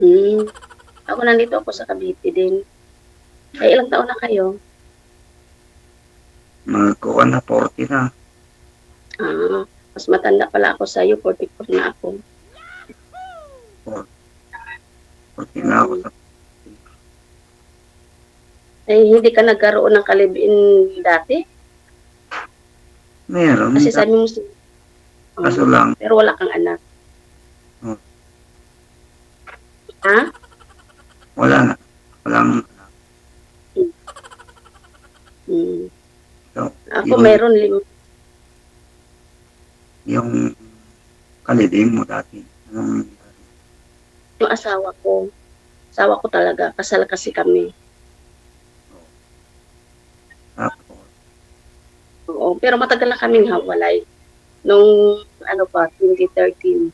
Hmm, ako nandito ako sa Cavite din. Ay, ilang taon na kayo? Magkuha na 40 na. Mas matanda pala ako sa'yo, 44 na ako. 40 na ako Hmm. sa Ay, hindi ka nagkaroon ng kalibin dati? meron, Kasi sabi mo, kaso lang, pero wala kang anak. oh, Ha? wala na. Walang, Hmm. so, Ako meron yung kaliding mo dati. Anong, yung asawa ko. Asawa ko talaga, kasal kasi kami. tapos, Oo, pero matagal na kaming hawalay. Nung ano pa, 2013.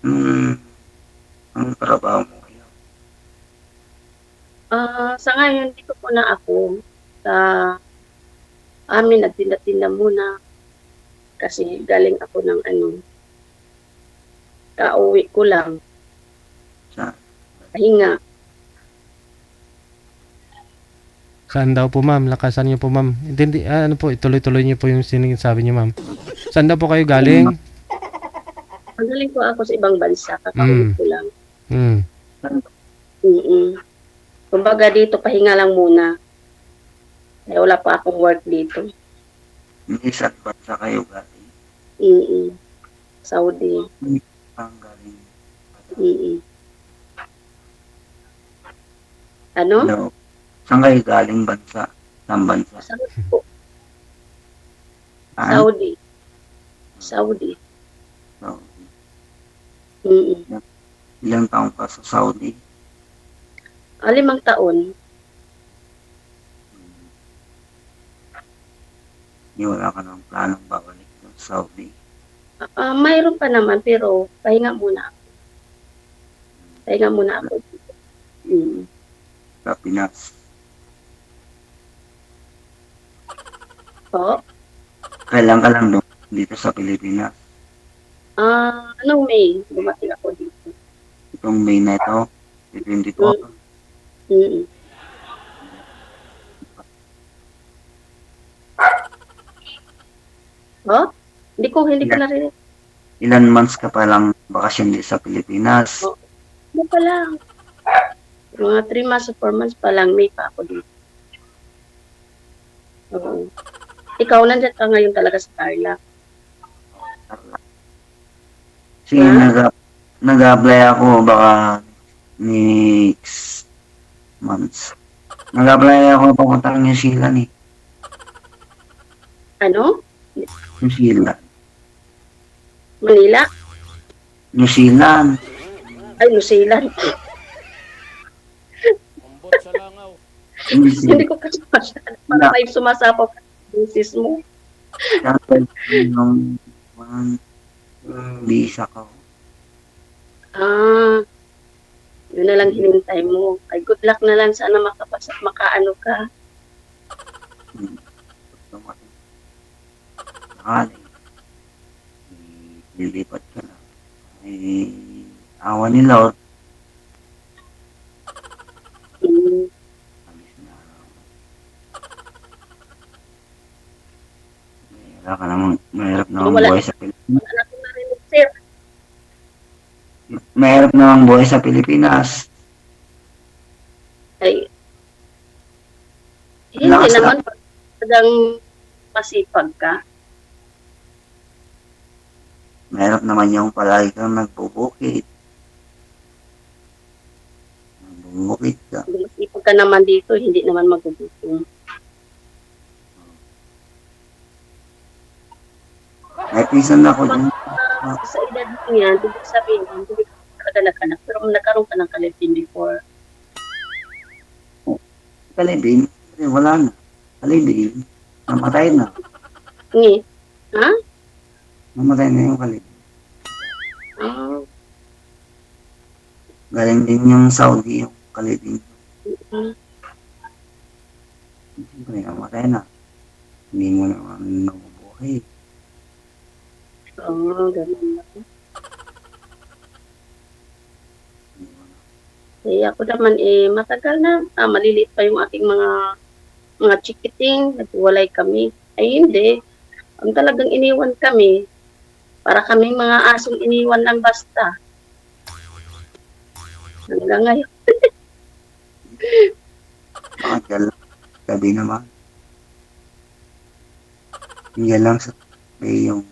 mm, ang trabaho mo kaya. Sa ngayon, dito po na ako sa amin, nagtinda-tinda muna kasi galing ako ng ano, kauwi ko lang, Sa, pahinga. Saan daw po ma'am? Lakasan niyo po ma'am. Ano po, ituloy-tuloy niyo po yung sinasabi niyo ma'am. Saan daw po kayo galing? Magaling po ako sa ibang bansa, kakauwi Hmm. ko lang. Hmm. Mm. Kumbaga dito, pahinga lang muna. Eh, wala pa akong work dito. isa't bansa kayo galing. Mm. Saudi. Ang galing. Mm. Ano? Hello. Saan kayo galing bansa? Saan bansa? Saudi po. Ah, Saudi. Saudi. so, Mm. ilang taong ka sa Saudi? 5 taon. Wala ka ng planong babalik sa Saudi. Mayroon pa naman pero pahinga muna ako. Pahinga muna ako dito. Mm. Sa Pinas. Po? Kailan ka lang doon dito sa Pilipinas? Anong May, dumating ako dito. Itong May na ito, 24. Mm. Po? Hindi ko narinig. Ilan months ka pa lang bakasyon dito sa Pilipinas? Oh, ano pa lang? Mga 3 months o 4 months pa lang, May pa ako dito. Oo. Ikaw, nandiyan ka ngayon talaga sa Tarlac. Sige, Ha? nag-apply ako baka next months. Nag-apply ako papunta ng New Zealand eh. Ano? New Zealand. Manila? New Zealand. Ay, New Zealand. Umbot sa langaw. New Hindi Zealand. ko kasi masyado. Para tayo sumasapaw ka sa business mo. Cancel yung visa ko. Yun na lang hinintay mo. Ay, good luck na lang. Sana makaano ka. Sakali. Lilipat ka na. Ay, awa ni Lord. Mm. Alis na. Mahirap namang Wala buhay sa Pilipinas. na akong narinig, sir. Mahirap namang buhay sa Pilipinas. Ay, hindi Lakas naman talagang masipag ka. Mahirap naman yung palagi kang nagbubukid. Nagbubukid ka. Kung masipag ka naman dito, hindi naman magugutom. May pinsan ako dyan. Sa edad mo yan, ibig sabihin, hindi ka talaga nagkanak. Pero nagkaroon ka ng kalipin before. Kalibin. Wala na. Kalibin. Namatay na. Ngi. Ha? Namatay na yung kalibin. Ah, Galing din yung Saudi yung kalibin. mm. Siyempre, namatay na. Hindi mo naman nabubuhay. Oo, ganun lang. Eh, ako naman, matagal na, maliliit pa yung aking mga chikiting, naghiwalay kami. Ay, hindi. Ang talagang iniwan kami, para kaming mga asong iniwan lang basta. Hanggang ngayon. Bakit yan lang? Gabi naman. Yan lang sa yung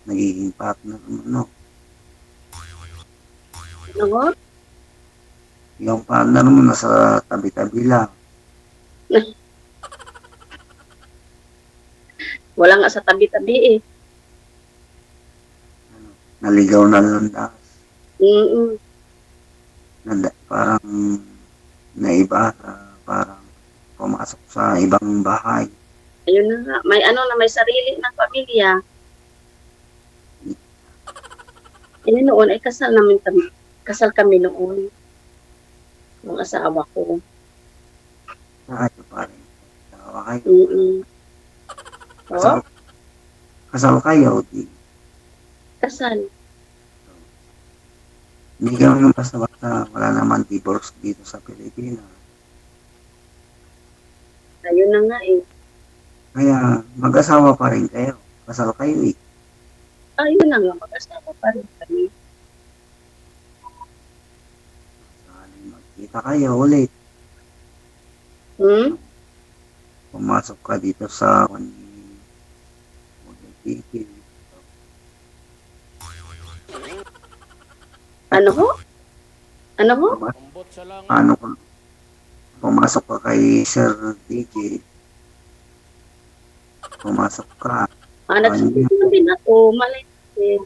nagiging partner mo, no? Ano? Yung partner mo nasa tabi-tabi lang. Wala nga sa tabi-tabi eh. Naligaw na landas. Mm-mm. Parang naiba, parang pumasok sa ibang bahay. Ayun na nga. May sarili ng pamilya. Eh, noon ay kasal kami noon. Ng asawa ko. Kayo pa rin. Tawa kayo. Mm-mm. Kasal, Oh, kasal kayo. kasal. Hindi ka naman basta-basta. Wala naman divorce dito sa Pilipinas. Ayun na nga eh. Kaya mag-asawa pa rin kayo. Kasal kayo eh. Ayun na nga. Mag-asawa pa rin kami. Sakaling magkita kayo ulit. Hmm? Pumasok ka dito sa Ano ho? Ano ho? Ano kung pumasok ka kay Sir DJ, pumasok ka. Nagsabi naman din ako. Malay din.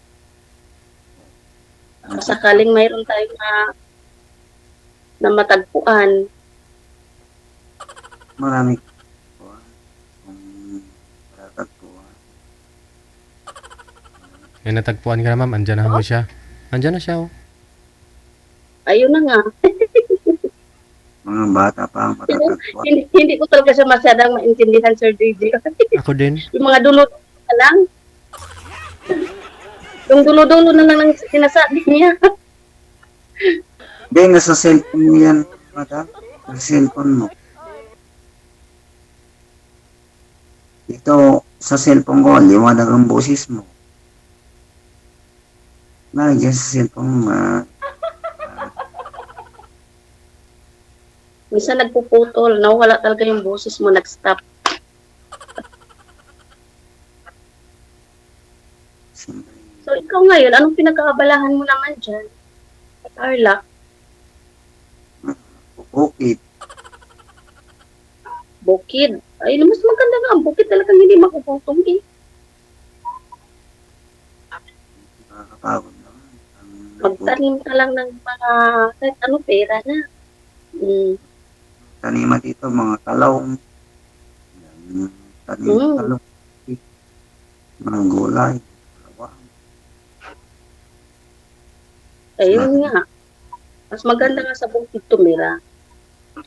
Sakaling mayroon tayong na matagpuan. Marami kung matatagpuan. May natagpuan ka na ma'am, andyan na ho siya. Andyan na siya oh. Ayun na nga. Mga bata pa ang Pero matatagpuan. hindi ko talaga siya masyadong maintindihan, Sir DJ. Ako din. Yung mga dulo na lang. Yung dulo-dulo na lang ang sinasabi niya. Hindi, nasa cellphone mo yan, mata. Nasa cellphone mo. Ito, sa cellphone ko, liwanag ang boses mo. Dyan sa cellphone mo, Minsan nagpuputol, nawala talaga yung boses mo, nag-stop. siyempre, So, ikaw ngayon, anong pinag-aabalahan mo naman dyan? Carla, bukid. bukid. Ay, mas maganda nga ang bukid, talagang hindi makuputong eh. Nakakapagod naman. Magtanim ka lang ng mga, kahit ano, pera na. Taniman dito, mga talong. Tanim Mm. talong. Mga gulay. Bawang. Ayun nga. Mas maganda nga sa bukid tumira.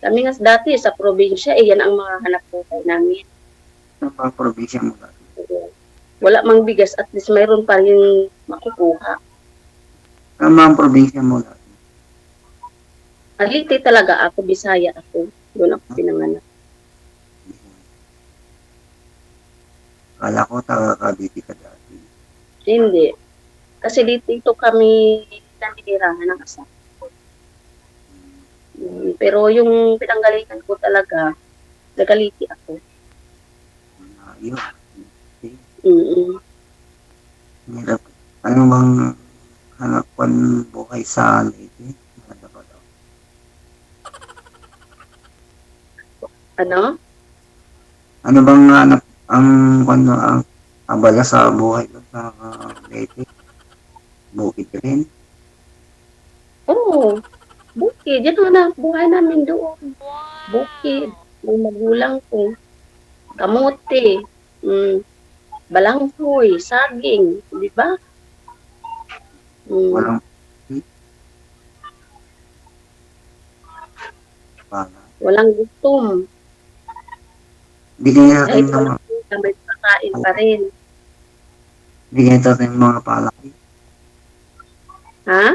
Kami nga dati sa probinsya, yan ang mga hanap buhay namin. Ano pa ang probinsya mo dati? Wala mang bigas, at least mayroon pa rin makukuha. Ano ang probinsya mo dati? Alite talaga ako, Bisaya ako. Doon ako pinanganak. Kala ko taga Cavite ka dati. Hindi. Kasi dito kami nanitirahan ng asawa ko. Pero yung pinanggalingan ko talaga, nagaliti ako. Yun. Mm-mm. Hirap. Ano bang hanapan buhay sa Leyte? Ano ba daw? Ano? Ano bang hanap ang abala sa buhay ko sa Leyte? Bukid rin. Oo. Bukid. Yan na buhay namin doon. Bukid. Yung magulang ko. Kamote. Balanghoy. Saging. Di ba? Walang pala. Walang gutom. Bigyan natin Kahit ng walang gutom, may pagkain pa rin. bigyan natin ng mga palay. Ha?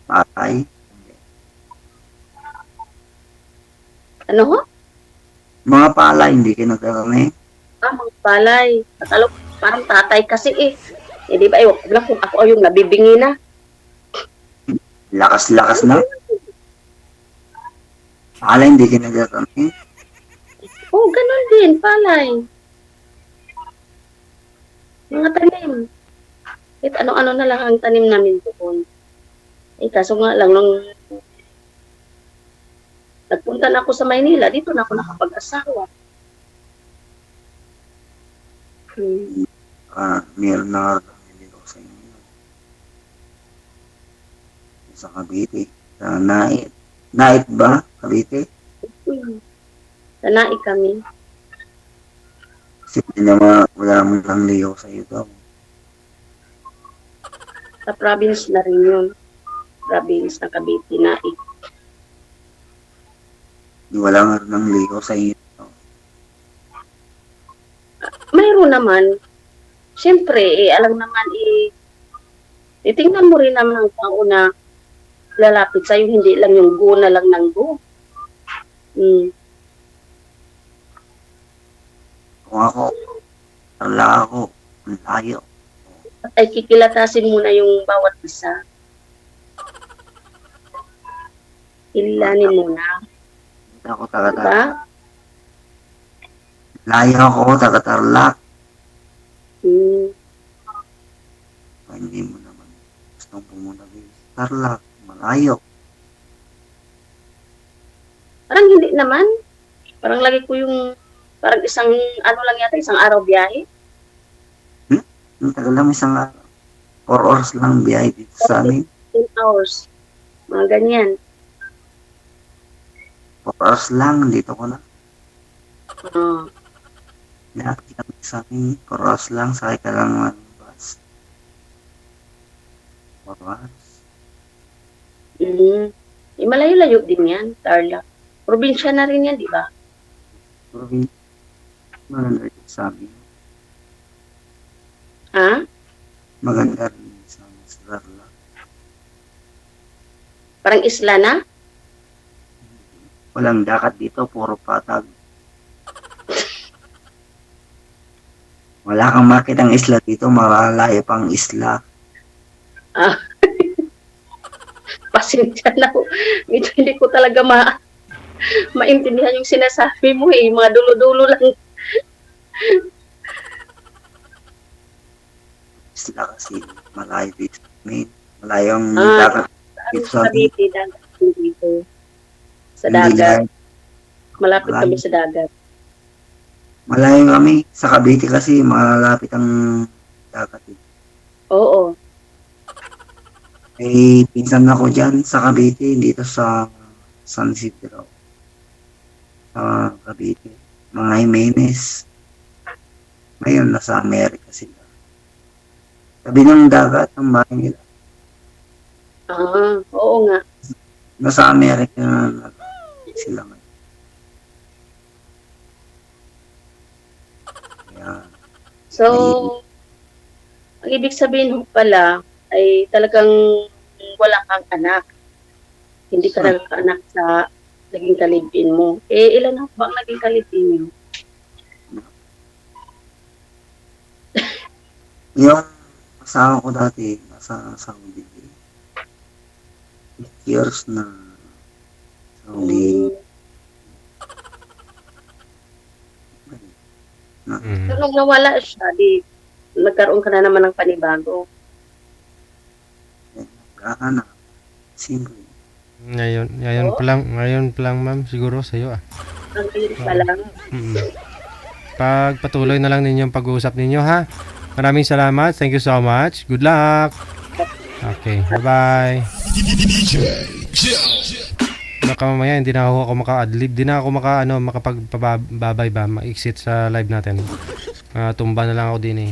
Palay. Ano ho? Mga pala, hindi kayo nagkakaroon Mga palay. Akala ko, parang tatay kasi eh. Eh, di ba, wag lang kung ako yung nabibingi na. Lakas-lakas na. Pala, hindi kayo nagkakaroon Oo, ganun din, palay. Mga tanim. Kahit ano-ano na lang ang tanim namin doon. Eh, kaso nga lang, nung nagpunta na ako sa Maynila, dito na ako nakapag-asawa. Meron na dito sa inyo. Sa Cavite. Sa Nait. Nait ba? Cavite? Sanai kami. Kasi hindi naman wala mo lang liyo sa iyo daw. Sa province na rin yun. Province ng Cavite, Nai. Wala nga rin ng liyo sa iyo. Mayroon naman. Siyempre, alam naman, titingnan mo rin naman ang una lalapit sa'yo, hindi lang yung go na lang ng go. Kung ako, wala ako, ang layo. Ay kikilatasin mo na yung bawat isa. Ilanin mo na. Hindi ako taga-tarlac. Diba? Layo ako, taga-tarlac. Hindi mo naman gustong pumunta dito sa Tarlac. Malayo. Parang hindi naman. Parang lagi ko yung, parang isang, ano lang yata, isang araw biyahe. Ang tagal lang isang 4 hours lang biyahe dito sa amin. 10 hours. Mga ganyan. 4 hours lang, dito ko na. Uh, Lahat kami sa amin, 4 hours lang, sakay ka lang ng bus. 4 hours. malayo-layo din yan, Tarlac. Probinsya na rin yan, di ba? Province. Maganda rin sa amin. Ha? Maganda rin sa amin sa Tarlac. Parang isla na? Walang dakat dito, puro patag. Wala kang makitang isla dito, malalayo pang isla. Pasensya na ko. Medyo hindi ko talaga maintindihan yung sinasabi mo eh. Mga dulo-dulo lang. Isla kasi malayo dito sa amin. Malayo ang Ah, dagat dito sa amin. Cavite, dagat dito. Sa Hindi dagat. lang. Malapit Malayo. kami sa dagat. Malayo kami. Sa Cavite kasi malapit ang dagat dito. Oo. May pinsan ako dyan sa Cavite, dito sa San Isidro. Sa Cavite. Mga Jimenez. Ngayon, nasa Amerika sila. Sabi ng dagat, ang bahay nila. Oo nga. Nasa Amerika na sila ngayon. Kaya, So, ang ibig sabihin ho pala ay talagang wala kang anak. Hindi ka nagkaanak sa naging kalibin mo. Eh, ilan na ba ang naging kalibin mo? yung asawa ko dati, nasa Saudi. 8 years na Saudi. Mm. So, nung nawala siya, nagkaroon ka na naman ng panibago. Nagkaanak. Simple. Ngayon pa lang ma'am, siguro sa iyo ah. Ang kalit pa lang. Pagpatuloy na lang ninyo ang pag-uusap ninyo ha. Maraming salamat. Thank you so much. Good luck. Okay, bye-bye. Baka mamaya hindi na ako maka-adlib, hindi na ako makapagpababay ba, ma-exit sa live natin. Tumba na lang ako din eh.